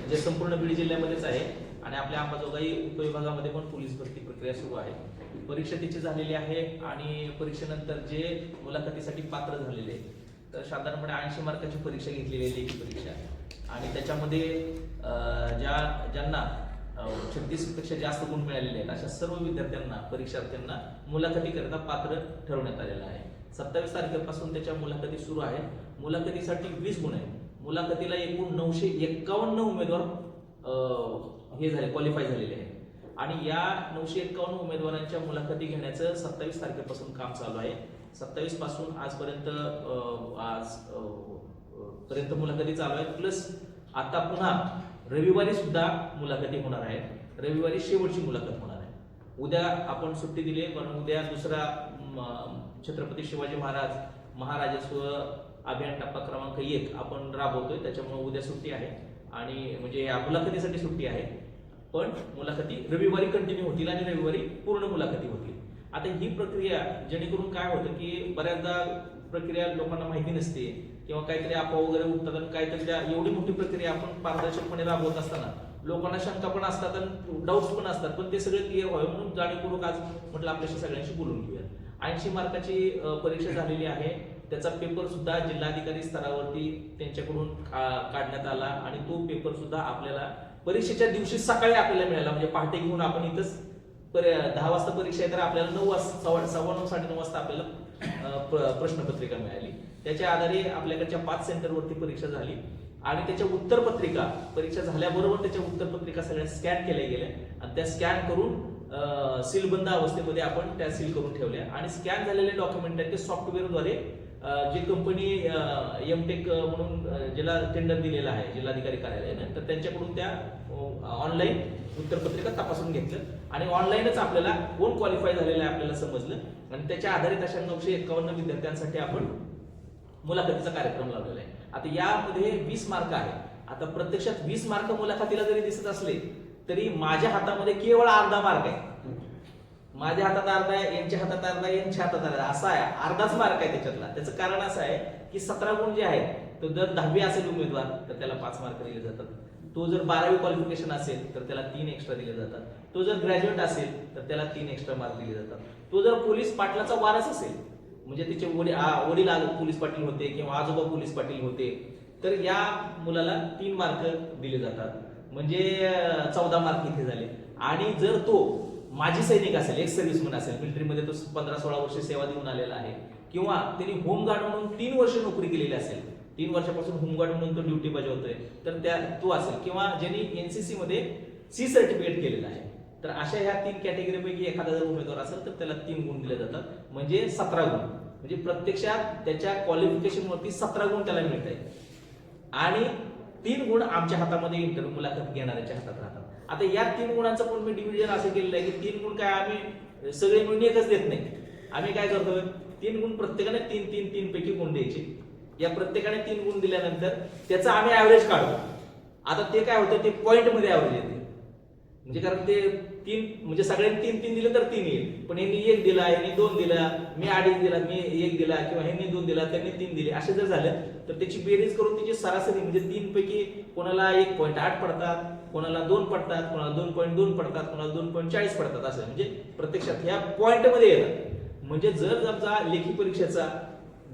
जे संपूर्ण बीड जिल्ह्यामध्येच आहे आणि आपल्या अंबाजोगाई उपविभागामध्ये पण पोलीस भरती प्रक्रिया सुरू आहे. परीक्षा तिची झालेली आहे आणि परीक्षेनंतर जे मुलाखतीसाठी पात्र झालेले तर साधारणपणे 80 मार्काची परीक्षा घेतलेली आहे, लेखी परीक्षा. आणि त्याच्यामध्ये ज्यांना 36 पेक्षा जास्त गुण मिळालेले आहेत अशा सर्व विद्यार्थ्यांना परीक्षार्थ्यांना मुलाखतीकरिता पात्र ठरवण्यात आलेलं आहे. 27 तारखेपासून त्याच्या मुलाखती सुरू आहेत. मुलाखतीसाठी 20 गुण आहेत. मुलाखतीला एकूण 951 उमेदवार हे झाले, क्वालिफाय झालेले आहेत. आणि या 951 उमेदवारांच्या मुलाखती घेण्याचं 27 तारखेपासून काम चालू आहे. 27 पासून आजपर्यंत पर्यंत मुलाखती चालू आहेत. प्लस आता पुन्हा रविवारी सुद्धा मुलाखती होणार आहेत. रविवारी शेवटची मुलाखत होणार आहे. उद्या आपण सुट्टी दिली आहे पण उद्या दुसरा छत्रपती शिवाजी महाराजस्व अभियान टप्पा क्रमांक 1 आपण राबवतोय. त्याच्यामुळे उद्या सुट्टी आहे आणि म्हणजे या मुलाखतीसाठी सुट्टी आहे. पण मुलाखती रविवारी कंटिन्यू होतील आणि रविवारी पूर्ण मुलाखती होतील. आता ही प्रक्रिया जेणेकरून काय होतं की बऱ्याचदा प्रक्रिया लोकांना माहिती नसते किंवा काहीतरी अफवा वगैरे उठतात आणि काहीतरी एवढी मोठी प्रक्रिया आपण पारदर्शकपणे राबवत असताना लोकांना शंका पण असतात आणि डाऊट्स पण असतात. पण ते सगळे क्लिअर व्हावे म्हणून जाणीवपूर्वक आज म्हटलं आपल्याशी सगळ्यांशी बोलून घेऊया. 80 मार्काची परीक्षा झालेली आहे. त्याचा पेपर सुद्धा जिल्हाधिकारी स्तरावरती त्यांच्याकडून काढण्यात आला आणि तो पेपर सुद्धा आपल्याला परीक्षेच्या दिवशी सकाळी आपल्याला मिळाला. म्हणजे पहाटे घेऊन आपण इथंच 10 वाजता परीक्षा आहे तर आपल्याला 9 वाजता 9:15 साडे 9 वाजता आपल्याला प्रश्नपत्रिका मिळाली. त्याच्या आधारे आपल्याकडच्या 5 सेंटरवरती परीक्षा झाली आणि त्याच्या उत्तरपत्रिका परीक्षा झाल्याबरोबर त्याच्या उत्तरपत्रिका सगळ्या स्कॅन केल्या गेल्या आणि त्या स्कॅन करून सीलबंद अवस्थेमध्ये आपण त्या सील करून ठेवल्या. आणि स्कॅन झालेले डॉक्युमेंट आहेत ते सॉफ्टवेअरद्वारे जी कंपनी एमटेक म्हणून ज्याला टेंडर दिलेला आहे जिल्हाधिकारी कार्यालयाने तर त्यांच्याकडून त्या ऑनलाईन उत्तरपत्रिका तपासून घेतलं आणि ऑनलाईनच आपल्याला कोण क्वालिफाय झालेलं आहे आपल्याला समजलं आणि त्याच्या आधारित अशा 951 विद्यार्थ्यांसाठी आपण मुलाखतीचा कार्यक्रम लावलेला आहे. आता यामध्ये 20 मार्क आहे. आता प्रत्यक्षात 20 मार्क मुलाखतीला जरी दिसत असले तरी माझ्या हातामध्ये केवळ अर्धा मार्क आहे. माझ्या हातात अर्धा आहे, यांच्या हातात अर्धा आहे, यांच्या हातात अर्धा असा आहे. अर्धाच मार्क आहे त्याच्यातला. त्याचं कारण असं आहे की 17 गुण जे आहेत तो जर 10वी असेल उमेदवार तर त्याला 5 मार्क दिले जातात. तो जर 12वी क्वालिफिकेशन असेल तर त्याला 3 एक्स्ट्रा दिले जातात. तो जर ग्रॅज्युएट असेल तर त्याला 3 एक्स्ट्रा मार्क दिले जातात. तो जर पोलीस पाटलाचा वारस असेल म्हणजे तिचे वडील पोलीस पाटील होते किंवा आजोबा पोलीस पाटील होते तर या मुलाला 3 मार्क दिले जातात. म्हणजे 14 मार्क इथे झाले. आणि जर तो माजी सैनिक असेल, एक्स सर्व्हिसमन असेल, मिलिटरीमध्ये तो 15-16 वर्ष सेवा देऊन आलेला आहे किंवा त्यांनी होमगार्ड म्हणून 3 वर्ष नोकरी केलेली असेल, 3 वर्षापासून होमगार्ड म्हणून तो ड्युटी बजावतोय तर तो असेल किंवा ज्यांनी एनसीसी मध्ये सी सर्टिफिकेट केलेलं आहे तर अशा ह्या 3 कॅटेगरीपैकी एखादा जर उमेदवार असेल तर त्याला 3 गुण दिले जातात. म्हणजे 17 गुण. म्हणजे प्रत्यक्षात त्याच्या क्वालिफिकेशन वरती 17 गुण त्याला मिळत आहेत आणि 3 गुण आमच्या हातामध्ये इंटरव्ह्यू मुलाखत घेणाऱ्याच्या हातात राहतात. आता या 3 गुणांचं पण मी डिव्हिजन असं केलेलं आहे की 3 गुण काय आम्ही सगळे मिळून एकच देत नाही. आम्ही काय करतोय 3 गुण प्रत्येकाने 3 पैकी गुण द्यायचे. या प्रत्येकाने 3 गुण दिल्यानंतर त्याचा आम्ही ऍव्हरेज काढतो. आता ते काय होतं ते पॉइंट मध्ये ऍव्हरेज येते. म्हणजे कारण ते 3 म्हणजे सगळ्यांनी 3 दिलं तर 3 येईल. पण यांनी 1 दिला, यांनी 2 दिला, मी 2.5 दिला, मी 1 दिला किंवा ह्यांनी 2 दिला त्यांनी 3 दिले असे जर झालं तर त्याची बेरीज करून त्याची सरासरी म्हणजे 3 पैकी कोणाला 1.8 पडतात, कोणाला 2 पडतात, कोणाला 2.2 पडतात, कोणाला 2.40 पडतात. असं म्हणजे प्रत्यक्षात ह्या पॉइंट मध्ये येतात. म्हणजे जर समजा लेखी परीक्षेचा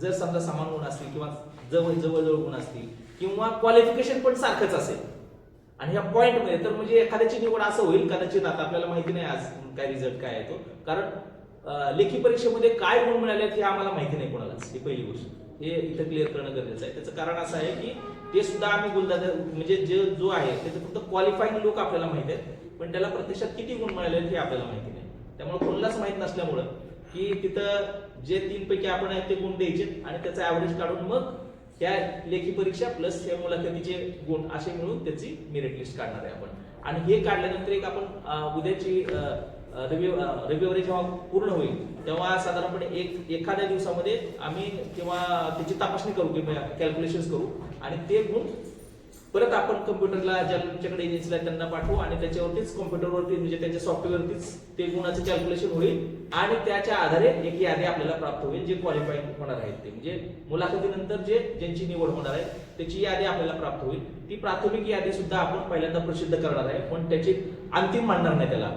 जर समजा समान गुण असतील किंवा जवळ गुण असतील किंवा क्वालिफिकेशन पण सारखंच असेल आणि ह्या पॉइंट मध्ये तर म्हणजे एखाद्याची निवड असं होईल कदाचित. आता आपल्याला माहिती नाही आज काय रिझल्ट काय येतो कारण लेखी परीक्षेमध्ये काय गुण मिळाले हे आम्हाला माहिती नाही कोणालाच. ही पहिली गोष्ट हे इथं क्लिअर करणं गरजेचं आहे. त्याचं कारण असं आहे की ते सुद्धा आम्ही म्हणजे जो आहे त्याचं फक्त क्वालिफाईंग लोक आपल्याला माहिती आहेत पण त्याला प्रत्यक्षात किती गुण मिळाले हे आपल्याला माहिती नाही. त्यामुळे कोणालाच माहित नसल्यामुळं की तिथं जे 3 पैकी आपण आहेत ते गुण द्यायचे आणि त्याचा ऍव्हरेज काढून मग त्या लेखी परीक्षा प्लस त्या मुलाखतीचे गुण असे मिळून त्याची मेरिट लिस्ट काढणार आहे आपण. आणि हे काढल्यानंतर एक आपण उद्याची रविवारी जेव्हा पूर्ण होईल तेव्हा साधारणपणे एखाद्या दिवसामध्ये आम्ही किंवा त्याची तपासणी करू किंवा कॅल्क्युलेशन करू आणि ते गुण परत आपण कम्प्युटरला ज्यांच्याकडे एजन्सीला त्यांना पाठवू आणि त्याच्यावरतीच कॉम्प्युटरवरती म्हणजे त्यांच्या सॉफ्टवेअरवरतीच ते गुणाचं कॅल्क्युलेशन होईल आणि त्याच्या आधारे एक यादी आपल्याला प्राप्त होईल जे क्वालिफाईड होणार आहेत ते म्हणजे मुलाखतीनंतर ज्यांची निवड होणार आहे त्याची यादी आपल्याला प्राप्त होईल. ती प्राथमिक यादी सुद्धा आपण पहिल्यांदा प्रसिद्ध करणार आहे पण त्याची अंतिम मांडणार नाही त्याला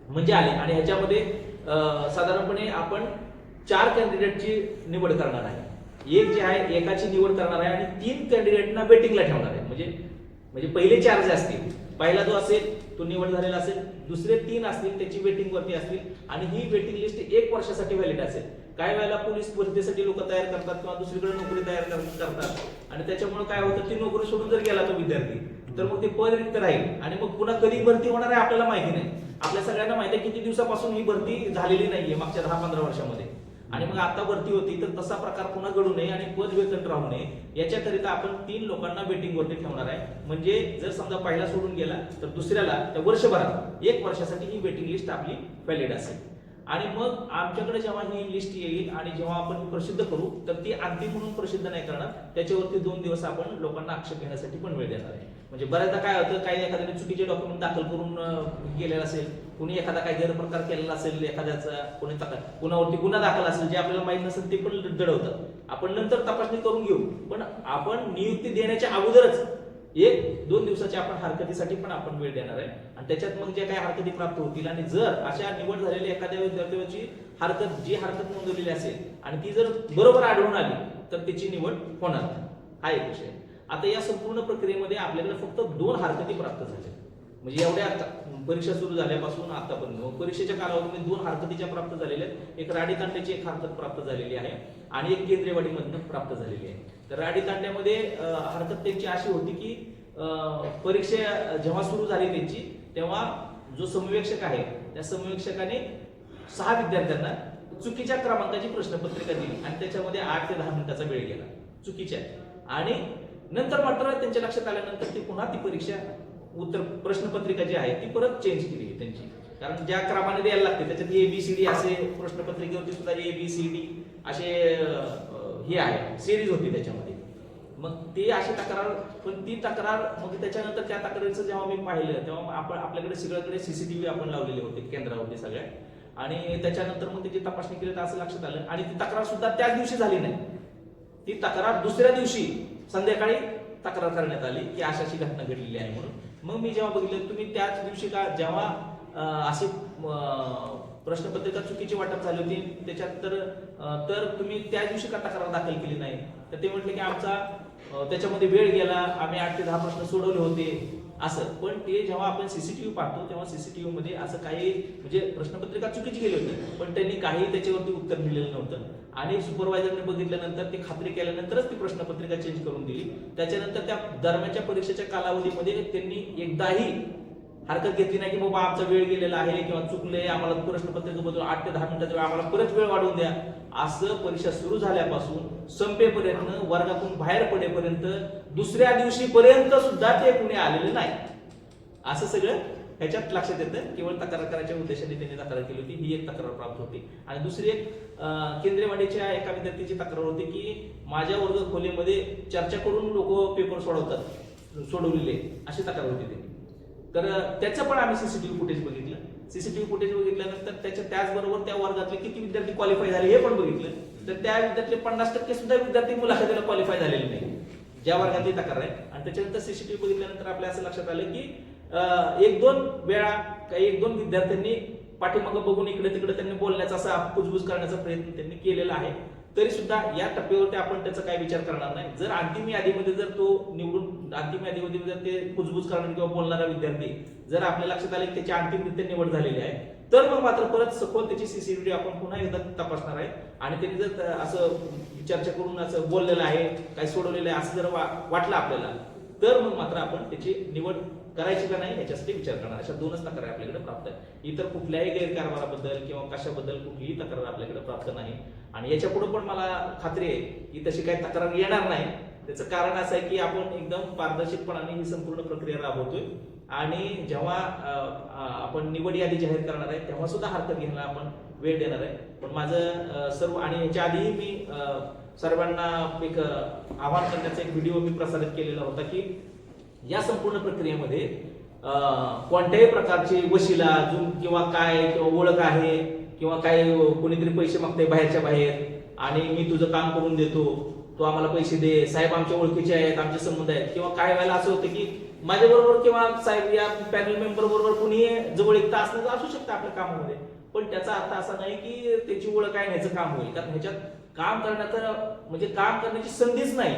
म्हणजे आले आणि ह्याच्यामध्ये साधारणपणे आपण 4 कॅन्डिडेटची निवड करणार आहे. एक जे आहे एकाची निवड करणार आहे आणि 3 कॅन्डिडेटना वेटिंगला ठेवणार आहे म्हणजे पहिले 4 जे असतील पहिला जो असेल तो निवड झालेला असेल दुसरे 3 असतील त्याची वेटिंग वरती असतील आणि ही वेटिंग लिस्ट 1 वर्षासाठी व्हॅलिड असेल. काही वेळेला पोलीस भरतीसाठी लोक तयार करतात किंवा दुसरीकडे नोकरी तयार करतात आणि त्याच्यामुळे काय होतं ती नोकरी सोडून जर गेला तो विद्यार्थी तर मग ते पद रिक्त राहील आणि मग पुन्हा कधी भरती होणार आहे आपल्याला माहिती नाही. आपल्या सगळ्यांना माहिती आहे किती दिवसापासून ही भरती झालेली नाहीये मागच्या 10-15 वर्षामध्ये आणि मग आता भरती होती तर तसा प्रकार पुन्हा घडू नये आणि पद वेतन राहू नये याच्याकरिता आपण 3 लोकांना वेटिंग वरती ठेवणार आहे. म्हणजे जर समजा पहिला सोडून गेला तर दुसऱ्याला त्या वर्षभरात 1 वर्षासाठी ही वेटिंग लिस्ट आपली व्हॅलिड असेल आणि मग आमच्याकडे जेव्हा ही लिस्ट येईल आणि जेव्हा आपण प्रसिद्ध करू तर ती अंतिम म्हणून प्रसिद्ध नाही करणार त्याच्यावरती 2 दिवस आपण लोकांना आक्षेप घेण्यासाठी पण वेळ देणार आहे. म्हणजे बऱ्याचदा काय होतं काही एखाद्याने चुकीचे डॉक्युमेंट दाखल करून गेलेला असेल कुणी एखादा काही गैरप्रकार केलेला असेल एखाद्याचा कुणावरती गुन्हा दाखल असेल जे आपल्याला माहित नसेल ते पण दडवतात. आपण नंतर तपासणी करून घेऊ पण आपण नियुक्ती देण्याच्या अगोदरच 1-2 दिवसाच्या आपण हरकतीसाठी पण आपण वेळ देणार आहे आणि त्याच्यात मग जे काही हरकती प्राप्त होतील आणि जर अशा निवड झालेल्या एखाद्या विद्यार्थ्याची हरकत नोंदवलेली असेल आणि ती जर बरोबर आढळून आली तर त्याची निवड होणार हा एक विषय. आता या संपूर्ण प्रक्रियेमध्ये आपल्याकडे फक्त 2 हरकती प्राप्त झाल्या म्हणजे एवढ्या परीक्षा सुरू झाल्यापासून आतापर्यंत परीक्षेच्या कालावधीमध्ये 2 हरकतीच्या प्राप्त झालेल्या आहेत. एक राडी तांड्याची एक हरकत प्राप्त झालेली आहे आणि एक केंद्रेवाडीमधून प्राप्त झालेली आहे. तर राडी तांड्यामध्ये हरकत त्यांची अशी होती की परीक्षा जेव्हा सुरू झाली त्यांची तेव्हा जो समविक्षक आहे त्या समविक्षकाने 6 विद्यार्थ्यांना चुकीच्या क्रमांकाची प्रश्नपत्रिका दिली आणि त्याच्यामध्ये 8 ते 10 मिनिटाचा वेळ गेला चुकीच्या आणि नंतर मात्र त्यांच्या लक्षात आल्यानंतर ती पुन्हा ती परीक्षा उत्तर प्रश्नपत्रिका जी आहे ती परत चेंज केली त्यांची कारण ज्या क्रमाने द्यायला लागते त्याच्यात ABCD असे प्रश्नपत्रिकेवरती सुद्धा ABCD असे हे आहे सिरीज होती त्याच्यामध्ये. मग ती अशी तक्रार पण ती तक्रार मग त्याच्यानंतर त्या तक्रारीचं जेव्हा मी पाहिलं तेव्हा आपल्याकडे सगळीकडे CCTV आपण लावलेले होते केंद्रावरती सगळ्या आणि त्याच्यानंतर मग त्याची तपासणी केली तर असं लक्षात आलं आणि ती तक्रार सुद्धा त्याच दिवशी झाली नाही. ती तक्रार दुसऱ्या दिवशी संध्याकाळी तक्रार करण्यात आली की अशाची घटना घडलेली आहे म्हणून. मग मी जेव्हा बघितलं तुम्ही त्याच दिवशी का जेव्हा अशी प्रश्नपत्रिका चुकीची वाटप झाली होती त्याच्यात तर तुम्ही त्या दिवशी का तक्रार दाखल केली नाही तर ते म्हटले की आमचा त्याच्यामध्ये वेळ गेला आम्ही 8 ते 10 प्रश्न सोडवले होते असं. पण ते जेव्हा आपण CCTV पाहतो तेव्हा CCTV मध्ये असं काही म्हणजे प्रश्नपत्रिका चुकीची गेली होती पण त्यांनी काही त्याच्यावरती उत्तर दिलेलं नव्हतं आणि सुपरवायझरने बघितल्यानंतर ती खात्री केल्यानंतरच ती प्रश्नपत्रिका चेंज करून दिली. त्याच्यानंतर त्या दरम्यानच्या परीक्षेच्या कालावधीमध्ये त्यांनी एकदाही हरकत घेतली नाही की बाबा आमचा वेळ गेलेला आहे किंवा चुकले आम्हाला प्रश्नपत्रिकेबद्दल 8 ते 10 मिनिटाचा वेळ आम्हाला परत वेळ वाढवून द्या. असं परीक्षा सुरू झाल्यापासून संपेपर्यंत वर्गातून बाहेर पडेपर्यंत दुसऱ्या दिवशी पर्यंत सुद्धा ते पुणे आलेले नाही. असं सगळं ह्याच्यात लक्षात येतं. केवळ तक्रार करायच्या उद्देशाने त्यांनी तक्रार केली होती ही एक तक्रार प्राप्त होती. आणि दुसरी एक केंद्रेवाडीच्या एका विद्यार्थ्याची तक्रार होती की माझ्या वर्ग खोलीमध्ये चर्चा करून लोक पेपर सोडवलेले अशी तक्रार होती त्यांनी. तर त्याचं पण आम्ही CCTV फुटेज बघितलं. CCTV फुटेज बघितल्यानंतर त्याचबरोबर त्या वर्गातले किती विद्यार्थी क्वालिफाय झाले हे पण बघितलं. तर त्या विद्यार्थी 50% सुद्धा विद्यार्थी मुलाखतीला क्वालिफाय झालेले नाही ज्या वर्गातली तक्रार आहे. आणि त्याच्यानंतर CCTV बघितल्यानंतर आपल्या असं लक्षात आलं की 1-2 वेळा काही 1-2 विद्यार्थ्यांनी पाठीमागं बघून इकडे तिकडे त्यांनी बोलण्याचा असा कुजबूज करण्याचा प्रयत्न त्यांनी केलेला आहे. तरी सुद्धा या टप्प्यावरती आपण त्याचा काय विचार करणार नाही. जर अंतिम यादीमध्ये जर तो निवडून अंतिम यादीमध्ये जर ते कुजबूज करणार किंवा बोलणारा विद्यार्थी जर आपल्या लक्षात आले की त्याची अंतिमरित्या निवड झालेली आहे तर मग मात्र परत सखोल त्याची CCTV आपण पुन्हा एकदा तपासणार आहे आणि त्यांनी जर असं चर्चा करून असं बोललेलं आहे काही सोडवलेलं आहे असं जर वाटलं आपल्याला तर मग मात्र आपण त्याची निवड करायची का नाही याच्यासाठी विचार करणार. अशा 2च तक्रारी आपल्याकडे प्राप्त आहे. इतर कुठल्याही गैरकारभाराबद्दल किंवा कशाबद्दल कुठलीही तक्रार आपल्याकडे प्राप्त नाही आणि याच्या पुढे पण मला खात्री आहे की तशी काही तक्रार येणार नाही. त्याचं कारण असं आहे की आपण एकदम पारदर्शकपणाने ही संपूर्ण प्रक्रिया राबवतोय आणि जेव्हा आपण निवड यादी जाहीर करणार आहे तेव्हा सुद्धा हरकत घ्यायला आपण वेळ देणार आहे. पण माझं सर्व आणि याच्या आधीही मी सर्वांना एक आवाहन करण्याचा एक व्हिडिओ मी प्रसारित केलेला होता की या संपूर्ण प्रक्रियेमध्ये कोणत्याही प्रकारची वशिला किंवा काय किंवा ओळख आहे किंवा काय कोणीतरी पैसे मागते बाहेरच्या बाहेर आणि मी तुझं काम करून देतो, तू आम्हाला पैसे दे, साहेब आमच्या ओळखीचे आहेत, आमचे संबंध आहेत, किंवा काही वेळेला असं होतं की माझ्या बरोबर किंवा साहेब या पॅनल मेंबर बरोबर कोणी जवळीकता असणं असू शकतं आपल्या कामामध्ये, पण त्याचा अर्थ असा नाही की त्याची ओळख आहे ह्याचं काम होईल. कारण ह्याच्यात काम करण्याचं म्हणजे काम करण्याची संधीच नाही.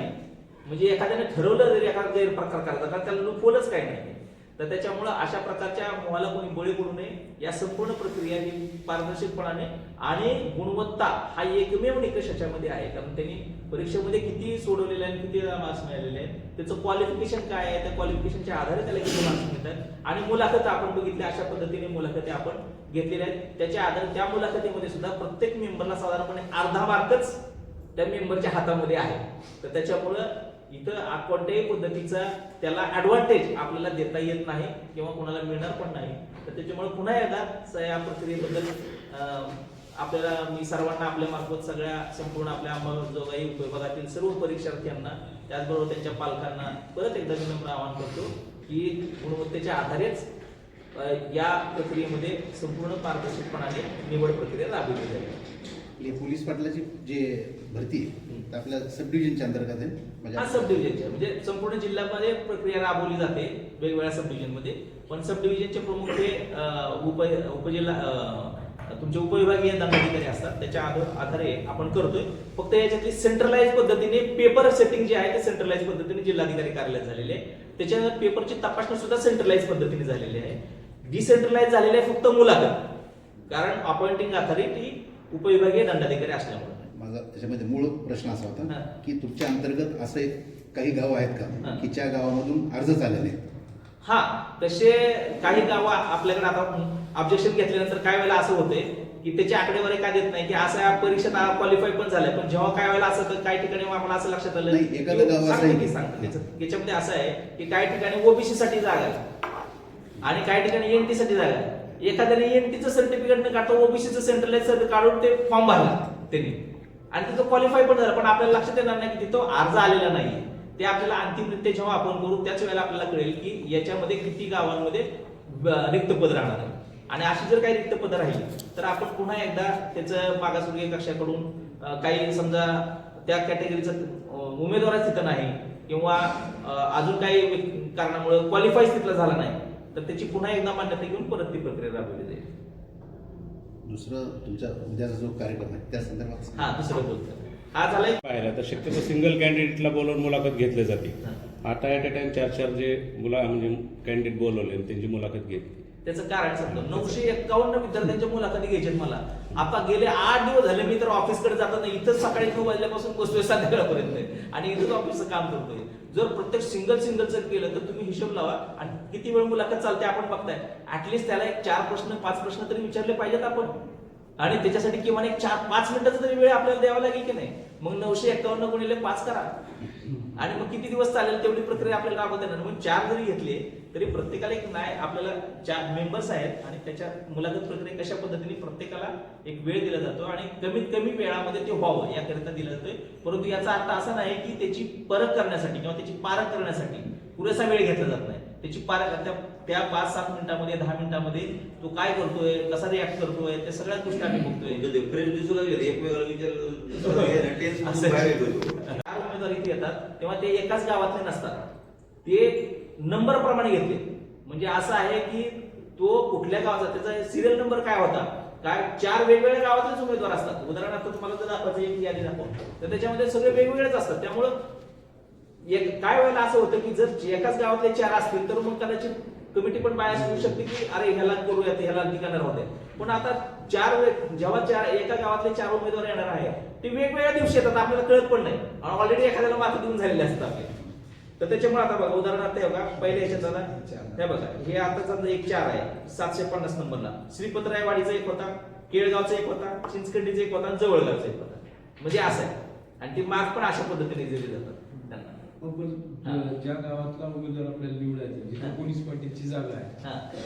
म्हणजे एखाद्याने ठरवलं जरी एखादा गैरप्रकार करायचा कारण त्याला लूपहोलच काही नाही. तर त्याच्यामुळं अशा प्रकारच्या मोहाला कोणी बळी पडू नये. या संपूर्ण प्रक्रिया ही पारदर्शकपणाने आणि गुणवत्ता हा एकमेव निकष याच्यामध्ये आहे. कारण त्यांनी परीक्षेमध्ये किती सोडवलेले आणि किती मार्क्स मिळालेले आहेत, त्याचं क्वालिफिकेशन काय आहे, त्या क्वालिफिकेशनच्या आधारे त्याला किती मार्क्स मिळतात आणि मुलाखत आपण बघितल्या अशा पद्धतीने मुलाखती आपण घेतलेल्या आहेत. त्याच्या आधारे त्या मुलाखतीमध्ये सुद्धा प्रत्येक मेंबरला साधारणपणे अर्धा मार्कच त्या मेंबरच्या हातामध्ये आहे. तर त्याच्यामुळं इथं कोणत्याही पद्धतीचा त्याला ऍडव्हान्टेज आपल्याला देता येत नाही किंवा कोणाला मिळणार पण नाही. तर त्याच्यामुळे पुन्हा एकदा या प्रक्रियेबद्दल आपल्याला मी सर्वांना आपल्या मार्फत सगळ्या संपूर्ण आपल्या अंमलबजावणी विभागातील सर्व परीक्षार्थ्यांना त्याचबरोबर त्यांच्या पालकांना परत एकदा विनम्र आवाहन करतो की गुणवत्तेच्या आधारेच या प्रक्रियेमध्ये संपूर्ण पारदर्शकपणाने निवड प्रक्रिया राबवली जाईल. पोलीस पाटलाची जे भरती आहे आपल्या सब डिव्हिजनच्या अंतर्गत आहे. हा सब डिव्हिजनच्या म्हणजे संपूर्ण जिल्ह्यामध्ये प्रक्रिया राबवली जाते वेगवेगळ्या सब डिव्हिजनमध्ये. पण सब डिव्हिजनचे प्रमुख हे उपजिल्हा तुमचे उपविभागीय दंडाधिकारी असतात, त्याच्या आधारे आपण करतोय. फक्त याच्यातली सेंट्रलाइज पद्धतीने पेपर सेटिंग जे आहे ते सेंट्रलाइज पद्धतीने जिल्हाधिकारी कार्यालयात झालेले आहे. त्याच्या पेपरची तपासणी सुद्धा सेंट्रलाइज पद्धतीने झालेली आहे. डिसेंट्रलाइज झालेले आहे फक्त मुलाखत, कारण अपॉइंटिंग अथॉरिटी उपविभागीय दंडाधिकारी असल्यामुळे. माझा त्याच्यामध्ये मूळ प्रश्न असा होता की तुमच्या अंतर्गत असे काही गाव आहेत का की ज्या गावामधून अर्ज झालेले आहेत? हा, तसे काही गाव आपल्याकडे आता ऑब्जेक्शन घेतल्यानंतर काय वेळेला असं होते की त्याची आकडेवारी काय देत नाही की असं परीक्षेत क्वालिफाय पण झालंय, पण जेव्हा काय वेळेला असं काही ठिकाणी आम्हाला असं लक्षात आलं एखादं गाव असं आहे याच्यामध्ये असं आहे की काही ठिकाणी ओबीसी साठी जागा आहे आणि काही ठिकाणी एनटी साठी जागा आहे. एखाद्याने एनटीचं सर्टिफिकेट न काढता ओबीसीचं सेंट्रलाइज सर्टिफिकेट काढून ते फॉर्म भरला त्यांनी आणि तिथं क्वालिफाय पण झालं, पण आपल्याला लक्षात येणार नाही की तिथं अर्ज आलेला नाही. ते आपल्याला अंतिमरित्या जेव्हा आपण करू त्याच वेळेला आपल्याला कळेल की याच्यामध्ये किती गावांमध्ये रिक्त पद राहणार आहे. आणि अशी जर काही रिक्त पद राहिली तर आपण पुन्हा एकदा त्याचं मागासवर्गीय कक्षाकडून काही समजा त्या कॅटेगरीचा उमेदवारच तिथं नाही किंवा अजून काही कारणामुळे क्वालिफाय तिथला झाला नाही तर त्याची पुन्हा एकदा मान्यता घेऊन परत ती प्रक्रिया राबवली जाईल. दुसरं तुमच्या उद्याचा जो कार्यक्रम आहे त्या संदर्भात हा दुसरं बोलतो हा झालाय पाहिलं तर शक्यतो सिंगल कॅन्डिडेटला बोलवून मुलाखत घेतली जाते. आता ॲट अ टाइम 4-4 जे म्हणजे कॅन्डिडेट बोलवले त्यांची मुलाखत घेतली. त्याचं कारण सांगतो. 951 विद्यार्थ्यांच्या मुलाखती घ्यायच्यात मला. आता गेले 8 दिवस झाले मी तर ऑफिसकडे जातो ना, इथं सकाळी 9 वाजल्यापासून बसतोय संध्याकाळपर्यंत आणि इथंच ऑफिसचं काम करतोय. जर प्रत्येक सिंगल जर केलं तर तुम्ही हिशोब लावा आणि किती वेळ मुलाखत चालते आपण बघताय. ऍटलिस्ट त्याला एक 4 प्रश्न 5 प्रश्न तरी विचारले पाहिजेत आपण आणि त्याच्यासाठी किमान एक 4-5 मिनिटाचा तरी वेळ आपल्याला द्यावा लागेल की नाही. मग 951 गुणिले 5 करा आणि मग किती दिवस चालेल तेवढी प्रक्रिया आपल्याला राबवता येणार. मग 4 जरी घेतले तरी प्रत्येकाला एक नाही आपल्याला 4 मेंबर्स आहेत आणि त्याच्या मुलाखत प्रक्रिया कशा पद्धतीने प्रत्येकाला एक वेळ दिला जातो आणि कमीत कमी वेळामध्ये ते व्हावं याकरिता दिला जातोय. परंतु याचा अर्थ असा नाही की त्याची परख करण्यासाठी किंवा त्याची पारख करण्यासाठी पुरेसा वेळ घेतला जात नाही. त्याची पारख त्या 5-7 मिनिटांमध्ये 10 मिनिटांमध्ये तो काय करतोय, कसा रिॲक्ट करतोय, त्या सगळ्या गोष्टी आम्ही बघतोय. उमेदवार इथे येतात तेव्हा ते एकाच गावातले नसतात, ते नंबर प्रमाणे घेतले. म्हणजे असं आहे की तो कुठल्या गावाचा त्याचा सिरियल नंबर काय होता काय 4 वेगवेगळ्या गावातलेच उमेदवार असतात. उदाहरणार्थ तुम्हाला जर दाखवायचं एक यादी दाखव तर त्याच्यामध्ये सगळे वेगवेगळेच असतात. त्यामुळं काय वेळेला असं होतं की जर एकाच गावातले 4 असतील तर मग कदाचित कमिटी पण बायस होऊ शकते की अरे ह्याला करूयात ह्याला ठिकाणार होते. पण आता जेव्हा एका गावातले 4 उमेदवार येणार आहे ते वेगवेगळ्या दिवशी येतात आपल्याला कळत पण नाही आणि ऑलरेडी एखाद्याला मार्क देऊन झालेले असतात आपले. तर त्याच्यामुळे आता बघा उदाहरणार्थ हे बघा पहिल्या ह्याच्यात झाला हे बघा हे आता समजा एक 4 आहे 750 नंबरला. श्रीपतरायवाडीचा एक होता, केळगावचा एक होता, चिंचखंडीचा एक होता, जवळगावचा एक होता. म्हणजे असं आहे आणि ते मार्क पण अशा पद्धतीने दिले जातात त्यांना. ज्या गावातला उमेदवार आपल्याला निवडायचा जिथे पोलीस पाटीलची जागा आहे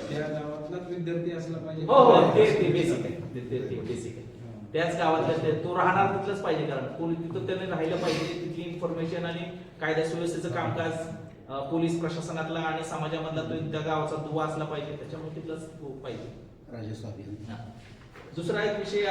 त्या गावातलाच विद्यार्थी असला पाहिजे. हो ते बेसिक आहे. ते बेसिक आहे. त्याच गावातल्या तो राहणार तिथलंच पाहिजे, कारण पोलीस तिथं त्याने राहिलं पाहिजे, तिथली इन्फॉर्मेशन आणि कायदा सुव्यवस्थेचं कामकाज पोलीस प्रशासनातला आणि समाजामधला तो त्या गावाचा दुवा असला पाहिजे, त्याच्यामुळे तिथलंच पाहिजे. राजस्व अभियान. दुसरा एक विषय